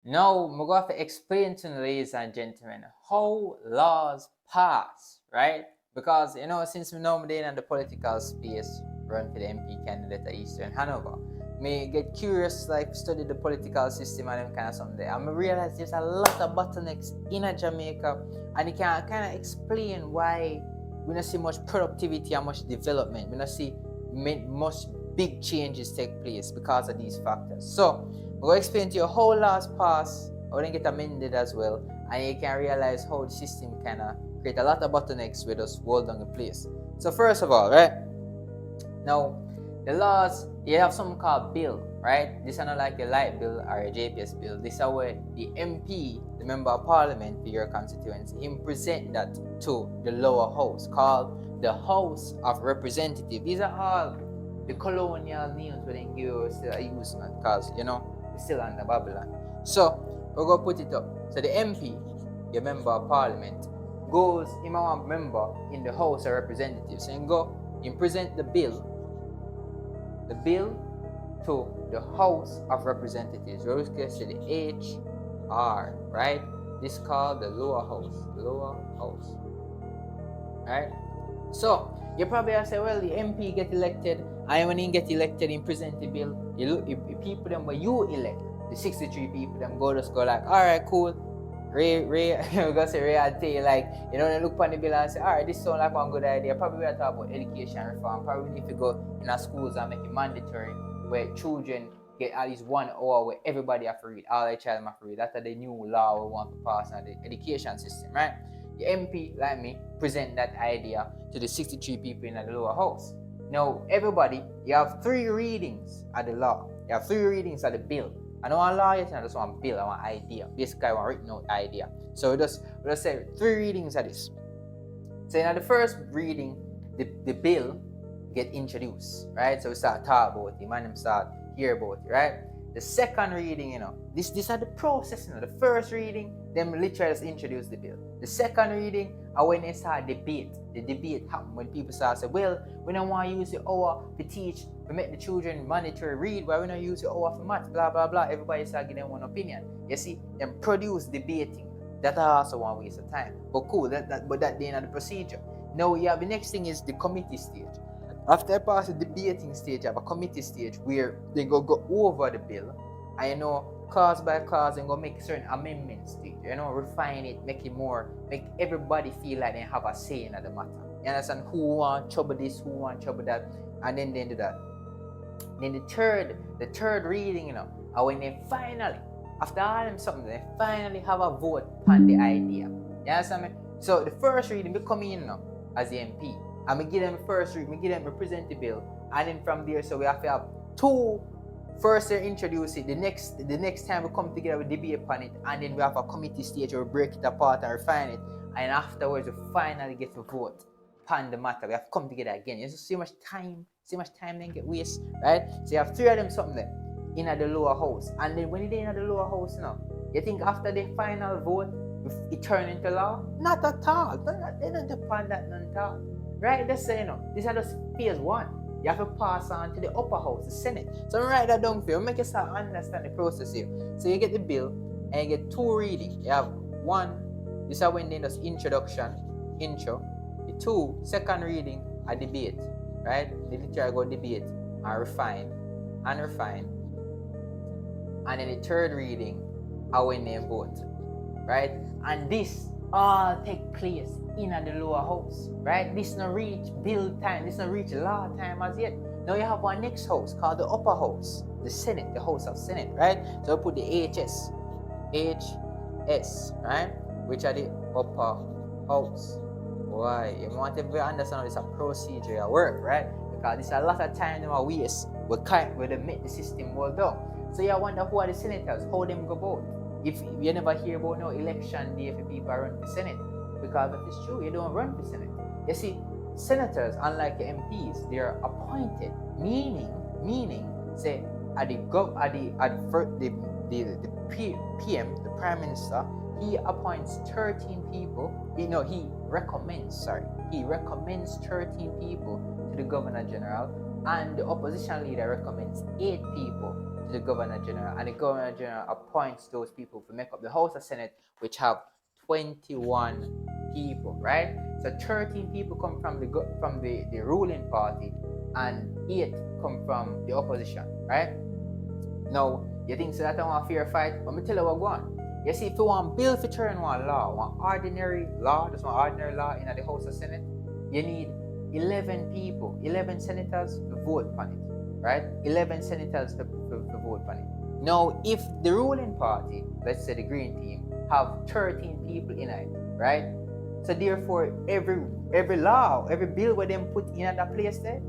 Now, I'm going to have to explain to you, ladies and gentlemen, how laws pass, right? Because, since we know I'm in the political space, run for the MP candidate at Eastern Hanover, me get curious, like, study the political system and them kind of something there. And I realize there's a lot of bottlenecks in Jamaica, and it can kind of explain why we don't see much productivity and much development. We don't see much big changes take place because of these factors. So, I'm going to explain to you how laws pass, how they get amended as well, and you can realize how the system kind of create a lot of bottlenecks with us hold on the place. So first of all, right, now the laws, you have something called bill, right? This is not like a light bill or a JPS bill. This is where the MP, the member of parliament for your constituency, him present that to the lower house called the House of Representatives. These are all the colonial names we then give still using it because we're still under Babylon. So we're gonna put it up. So the MP, your member of parliament, goes him a member in the House of Representatives. So you present the bill to the House of Representatives. We always get to the HR, right? This is called the lower house, right? So you probably have to say, well, the MP get elected, and when he get elected, he present the bill. You look, if people them where you elect, the 63 people them just go like, all right, cool. Ray, I'm gonna say Ray, I'll tell you, like, they look on the bill and say, all right, this sounds like one good idea. Probably we'll talk about education reform. Probably if you go in our schools and make it mandatory, where children get at least 1 hour where everybody have to read, all their child have to read. That's the new law we want to pass on the education system, right? The MP, like me, present that idea to the 63 people in the lower house. Now, everybody, you have 3 readings of the law. You have 3 readings of the bill. I don't want lawyers, I just want bill, I want idea. Basically, I want written out idea. So we'll just say 3 readings of this. So in the first reading, the bill get introduced, right? So we start talk about it, man, them start hear about it, right? The second reading, this are the process, the first reading, them literally just introduce the bill. The second reading are when they start debate. The debate happen when people start say, well, we don't want to use the hour to teach, to make the children mandatory read, why we don't use the hour for math, blah, blah, blah. Everybody start giving them one opinion. You see, them produce debating. That also one waste of time. But cool, but that then the procedure. Now you have the next thing is the committee stage. After I pass the debating stage, I have a committee stage where they go over the bill and clause by clause and go make certain amendments to it, refine it, make everybody feel like they have a say in the matter. You understand who want trouble this, who want trouble that, and then they do that. Then the third reading, and when they finally, after all them something, they finally have a vote on the idea. You understand me? So the first reading we come in as the MP. And we give them the first reading, we give them represent the bill. And then from there, so we have to have 2. First they introduce it, the next time we come together, we debate upon it, and then we have a committee stage where we break it apart and refine it. And afterwards we finally get to vote upon the matter. We have to come together again. You see how much time then get waste, right? So you have 3 of them something there in the lower house. And then when you're in the lower house now, you think after the final vote, it turn into law? Not at all. They don't depend that none at all. Right? That's these are just phase 1. You have to pass on to the upper house, the Senate. So write that down for you. Make you start understand the process here. So you get the bill and you get 2 readings. You have 1, this is when they does intro. The 2, second reading, a debate. Right? They literally go debate and refine. And then the 3rd reading are when they vote. Right? And this all take place in the lower house, right? This not reach bill time, this not reach law time as yet. Now you have one next house called the upper house, the Senate, the House of Senate, right? So we put the HS, right? Which are the upper house. Why? You want to understand how this a procedure at work, right? Because this a lot of time in our waste. We make the system well done. So you wonder who are the senators, how them go vote. If you never hear about no election day for people run for Senate, because if it's true, you don't run for Senate. You see, senators, unlike the MPs, they are appointed, meaning, say, the PM, the Prime Minister, he appoints 13 people. He recommends 13 people to the Governor General, and the opposition leader recommends 8 people to the governor general, and the governor general appoints those people to make up the House of Senate, which have 21 people, right? So 13 people come from the ruling party, and 8 come from the opposition, right? Now, you think so that I want a fair fight? Let me tell you what going on. You see, if you want bill to turn one law, one ordinary law, just one ordinary law in the House of Senate, you need 11 people, 11 senators to vote on it, right? 11 senators to vote on it. Now, if the ruling party, let's say the Green team, have 13 people in it, right? So therefore, every law, every bill where them put in at that place there,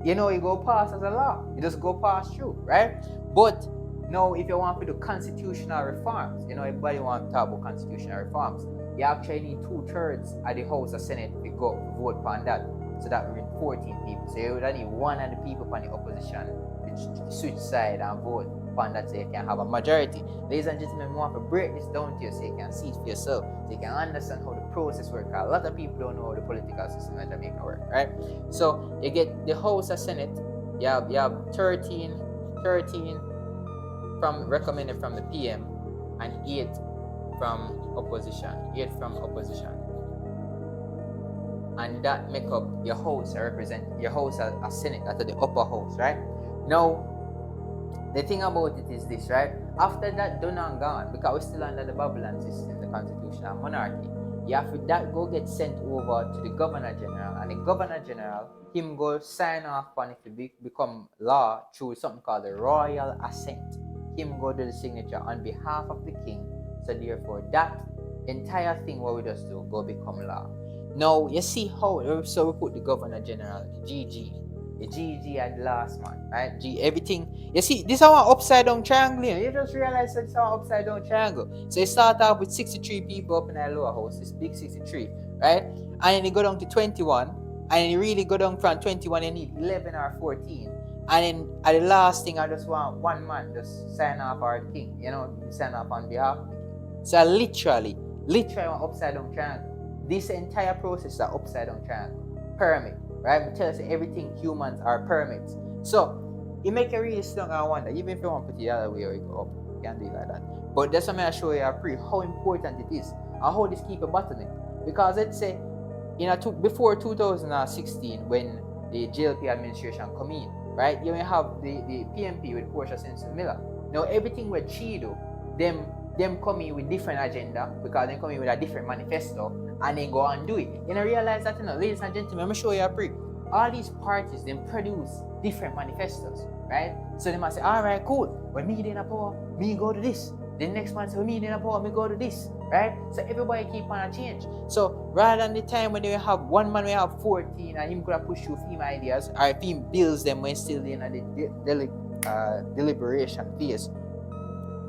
you know, it go pass as a law. It just go pass through, right? But now, if you want to do constitutional reforms, you know, everybody want to talk about constitutional reforms. You actually need 2/3 of the House of Senate to go to vote on that. So that we need 14 people. So you would need one of the people on the opposition to switch side and vote on that so you can have a majority. Ladies and gentlemen, we want to break this down to you so you can see it for yourself, so you can understand how the process works. A lot of people don't know how the political system in Jamaica works, right? So you get the House of Senate, you have 13 from recommended from the PM, and 8 from opposition. And that make up your house, represent your house as Senate, at the upper house, right? Now, the thing about it is this, right? After that done and gone, because we're still under the Babylon system, the constitutional monarchy, you have to that go get sent over to the Governor General, and the Governor General, him go sign off on it to become law through something called the Royal Assent. Him go do the signature on behalf of the King, so therefore that entire thing what we just do go become law. Now, you see how, so we put the Governor General, the GG. The GG at the last man, right? Everything. You see, this is our upside down triangle. You just realize that it's our upside down triangle. So you start off with 63 people up in that lower house, this big 63, right? And then you go down to 21, and then you really go down from 21, you need 11 or 14. And then at the last thing, I just want one man just sign off our king, you know, sign off on behalf of the king. So literally an upside down triangle. This entire process is an upside down triangle. Pyramid, right? We tell us everything humans are pyramids. So it make you really strong and wonder, even if you want to put it the other way or you go up, you can do it like that. But that's what I show you how important it is and how this keep a bottleneck. Because let's say before 2016, when the JLP administration come in, right? You may have the PMP with Portia Simpson Miller. Now everything with Chido, them come in with different agenda because they come in with a different manifesto and then go and do it. You know, realize that, ladies and gentlemen, I'm show you all these parties then produce different manifestos, right? So they must say, all right, cool. When me in a power, me go to this. The next one, so me in a power, me go to this, right? So everybody keep on a change. So rather than the time when they have one man, we have 14, and him could have push through theme ideas, or if him builds them when still in the deliberation phase.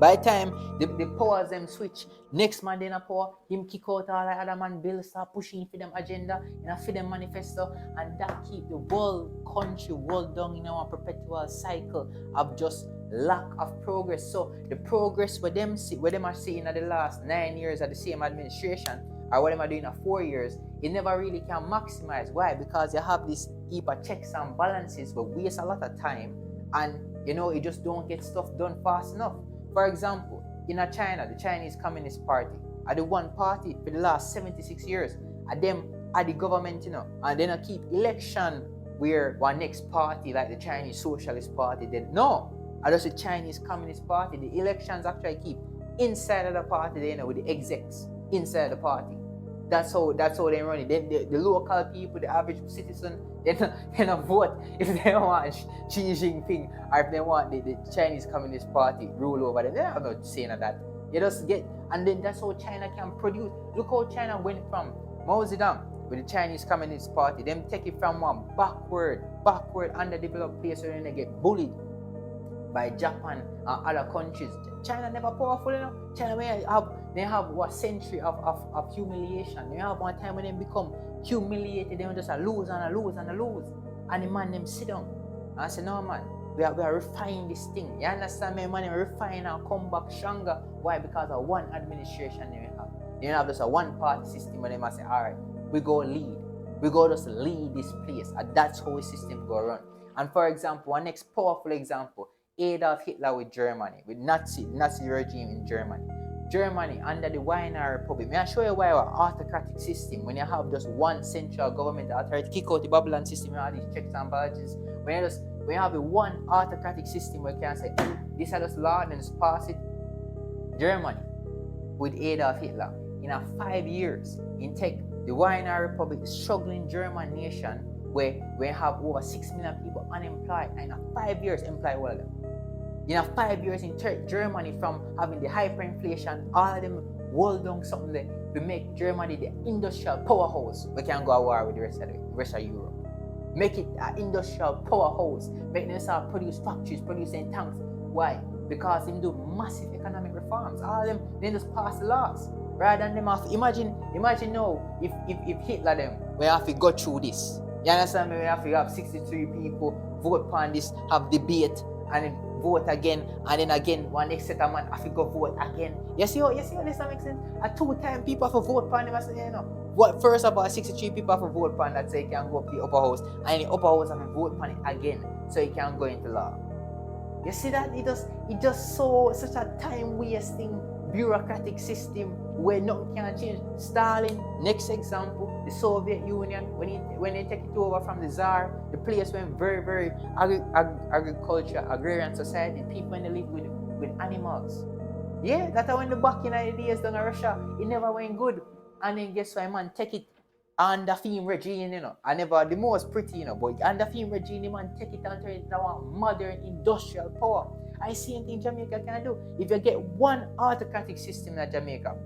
By the time the powers them switch, next man in a power, him kick out all the other man bill, start pushing for them agenda, for them manifesto, and that keep the whole country world down in our perpetual cycle of just lack of progress. So the progress where them are seeing in the last 9 years of the same administration, or what them are doing in 4 years, it never really can maximize. Why? Because you have this heap of checks and balances but waste a lot of time, and you just don't get stuff done fast enough. For example, in China, the Chinese Communist Party are the one party for the last 76 years. And them are the government, and they don't keep election where one next party like the Chinese Socialist Party did. No, I just the Chinese Communist Party. The elections actually keep inside of the party, with the execs inside the party. That's how they run it. The local people, the average citizen, they don't vote if they want Xi Jinping or if they want the Chinese Communist Party rule over them. They have no saying of that. You just get, and then that's how China can produce. Look how China went from Mao Zedong with the Chinese Communist Party. Them take it from one backward, underdeveloped place where they get bullied by Japan and other countries. China never powerful, China they have what century of humiliation. They have one time when they become humiliated, they just lose. And the man them sit down and I say, no man, we are refining this thing. You understand me, man? We refine and come back stronger. Why? Because of one administration they have. They have just a one party system where they must say, all right, we go lead. We go just lead this place. And that's how the system go run. And for example, one next powerful example, Adolf Hitler with Germany, with Nazi regime in Germany. Germany under the Weimar Republic. May I show you why our autocratic system, when you have just one central government authority, kick out the Babylon system, you have these checks and balances. When you have a one autocratic system where you can say, this is just law and just pass it. Germany with Adolf Hitler, in a 5 years, in take the Weimar Republic, the struggling German nation, where we have over 6 million people unemployed, and in a 5 years, employ all of them. In a 5 years in Germany, from having the hyperinflation, all of them hold down something that we make Germany the industrial powerhouse. We can go to war with the rest of Europe. Make it an industrial powerhouse. Make them start produce factories, producing tanks. Why? Because they do massive economic reforms. All of them, they just pass the laws. Rather than them have, imagine now if Hitler them, we have to go through this. You understand me? We have to have 63 people vote upon this, have debate, and then vote again, and then again, one next set of man have to go vote again. You see how this makes sense? At 2 times people have to vote upon them. I say, what first about 63 people have to vote upon that, so you can go up to the upper house, and the upper house have to vote upon it again, so you can go into law. You see that? It just so such a time wasting bureaucratic system where nothing can change. Stalin, next example, the Soviet Union, when they take it over from the Tsar, the place went very, very agriculture, agrarian society, people when they live with animals. Yeah, that's when the back in the days down in Russia, it never went good. And then guess what, man, take it under film regime, I never the most pretty, but under film regime, man, take it and turn it into a modern industrial power. I see anything Jamaica can do. If you get one autocratic system in Jamaica,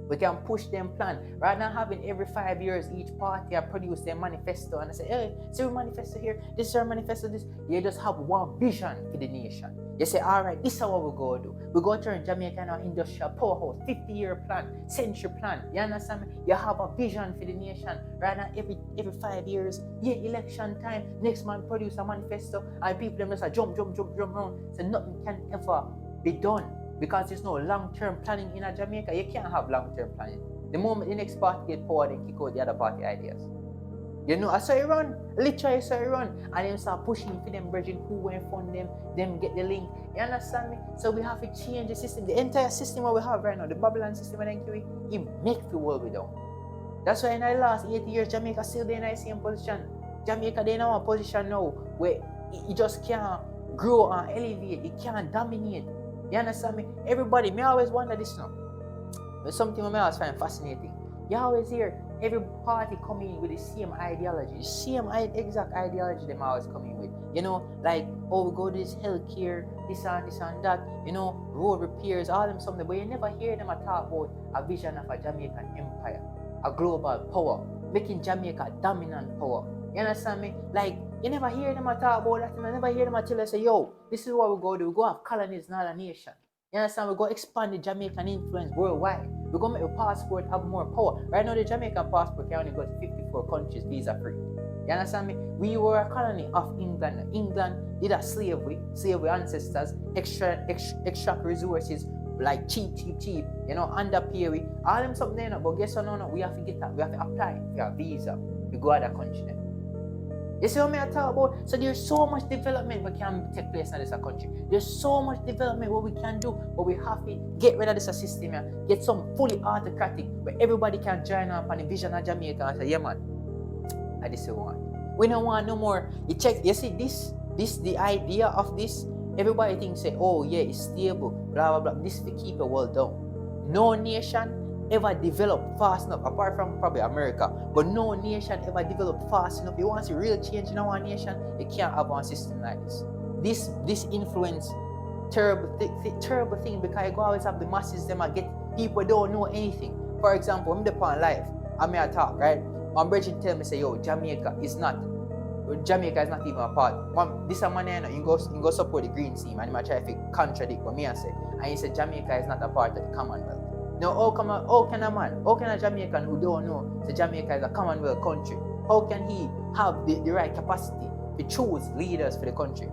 we can push them plan. Rather than having every 5 years each party produce their manifesto and I say, hey, see our manifesto here, this is our manifesto, this. You just have one vision for the nation. You say, all right, this is what we go do. We go turn Jamaica into an industrial powerhouse, 50-year plan, century plan. You understand me? You have a vision for the nation. Rather than every 5 years, election time, next man produce a manifesto and people them just jump around. So nothing can ever be done. Because there's no long-term planning in Jamaica. You can't have long-term planning. The moment the next party get power, then kick out the other party ideas. I saw it run. Literally, I saw it run. And then start pushing for them, bridging who will fund them get the link. You understand me? So we have to change the system. The entire system that we have right now, the Babylon system and NQE, it makes the world we down. That's why in the last 80 years, Jamaica still in the same position. Jamaica, they in a position now where it just can't grow and elevate. It can't dominate. You understand me? Everybody, me always wonder this now. There's something I always find fascinating. You always hear every party coming with the same ideology, the same exact ideology them always coming with. Like, we go to this healthcare, this and that, road repairs, all them something, but you never hear them talk about a vision of a Jamaican empire, a global power, making Jamaica a dominant power. You understand me? Like, you never hear them talk about that, and I never hear them tell us, say, yo, this is what we go do. We go have colonies in other nation. You understand? We go expand the Jamaican influence worldwide. We go make the passport have more power. Right now, the Jamaican passport can only go to 54 countries visa free. You understand me? We were a colony of England. England did a slavery ancestors, extract resources like cheap, underpay we. All them something, but guess what? No, we have to get that. We have to apply for a visa to go other country. You see what I talk about? So there's so much development we can take place in this country. There's so much development what we can do, but we have to get rid of this system here. Get some fully autocratic where everybody can join up on the vision of Jamaica and say, yeah man, this is what we want. We don't want no more. You see this the idea of this, everybody thinks say, oh yeah, it's stable, blah blah blah. This will keep the world down. No nation ever developed fast enough, apart from probably America, but no nation ever developed fast enough. You want to see real change in our nation, you can't have one system like this. This influence terrible thing because you go always have the masses them get people don't know anything. For example, I'm upon life, I may talk, right? My brother tell me say, yo, Jamaica is not even a part. This a man you go support the green team and he might try to contradict what me I say. And he said Jamaica is not a part of the Commonwealth. Now, how can a Jamaican who don't know that Jamaica is a Commonwealth country, how can he have the right capacity to choose leaders for the country?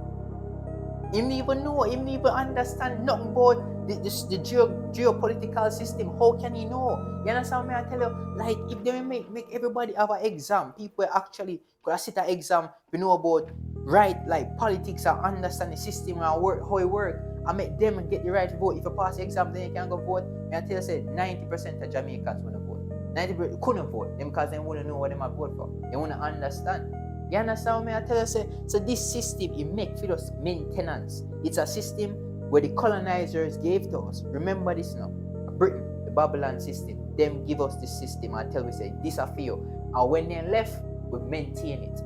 He don't even know, he don't even understand nothing about the geopolitical system. How can he know? You understand me? I tell you, like, if they make everybody have an exam, people actually could sit an exam, we know about right, like politics and understand the system and how it work, and make them get the right to vote. If you pass the exam, then you can go vote. I tell you, say 90% of Jamaicans wanna vote. 90% couldn't vote them because they wouldn't know what they might vote for. They wanna understand. You understand me? I tell you, say, so this system it make for us maintenance. It's a system where the colonizers gave to us. Remember this now. Britain, the Babylon system, them give us this system and tell we say this a for you. And when they left, we maintain it.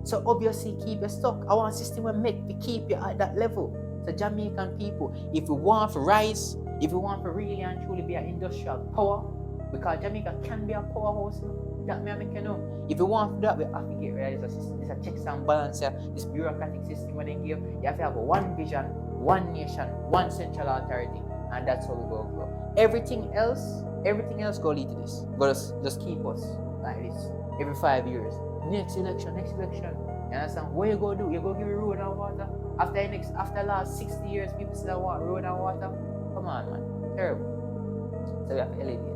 So obviously keep you stuck. I want a system we make to keep you at that level. So Jamaican people, if you want to rise, if you want to really and truly be an industrial power, because Jamaica can be a powerhouse, that may make you know. If you want to do that, we have to get rid of this system. This a checks and balance here, this bureaucratic system when they give. You have to have one vision, one nation, one central authority, and that's how we go grow. Everything else go lead to this. But just keep us like this every 5 years. Next election. You understand? What you go do? You go give me road and water? After last 60 years, people still want road and water? Come on, man. Terrible. So we have to elevate.